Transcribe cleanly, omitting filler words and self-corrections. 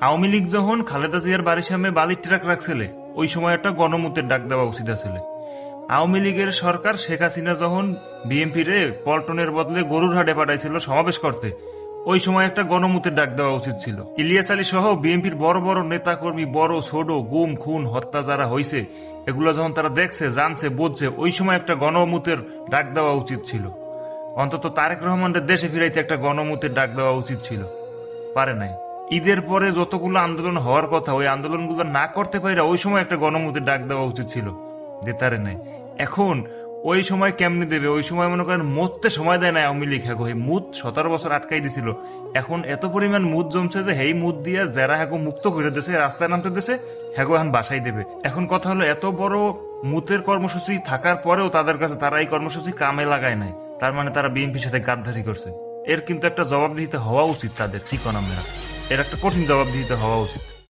আওয়ামী লীগ যখন খালেদা জিয়ার বাড়ির সামনে বালির ট্রাক রাখছিল, ওই সময় একটা গণমুতের ডাক দেওয়া উচিত ছিল। আওয়ামী লীগের সরকার শেখ হাসিনা যখন বিএনপি রে পল্টনের বদলে গরুর হাটে পাঠাইছিল সমাবেশ করতে, ওই সময় একটা গণমুতের ডাক দেওয়া উচিত ছিল। ইলিয়াস আলী সহ বিএনপির বড় বড় নেতা কর্মী, বড় ছোট গুম খুন হত্যা যারা হয়েছে, এগুলো যখন তারা দেখছে, জানছে, বুঝছে, ওই সময় একটা গণমুতের ডাক দেওয়া উচিত ছিল। অন্তত তারেক রহমানের দেশে ফিরাইতে একটা গণমুতের ডাক দেওয়া উচিত ছিল, পারে নাই। ঈদের পরে যতগুলো আন্দোলন হওয়ার কথা, ওই আন্দোলনগুলো না করতে পারে ওই সময় একটা গণমুতের ডাক দেওয়া উচিত ছিল, দেতারে নাই। এখন ওই সময় কেমনি দেবে? ওই সময় মনে করেন মরতে সময় দেয় না আওয়ামী লীগ। হ্যাগো এই মুদ 17 বছর আটকাই দিছিল, এখন এত পরিমাণ মুদ জমছে যে এই মুদ দিয়ে যারা হ্যাগো মুক্ত করে দিয়েছে, রাস্তায় নামতে দিয়েছে, হ্যাগো এখন বাসাই দেবে। এখন কথা হলো, এত বড় মুতের কর্মসূচি থাকার পরেও তাদের কাছে তারা এই কর্মসূচি কামে লাগায় নাই, তার মানে তারা বিএনপির সাথে গাদ্দারি করছে। এর কিন্তু একটা জবাবদিহিতে হওয়া উচিত তাদের, ঠিক না? এর একটা কঠিন জবাবদিহিতে হওয়া উচিত।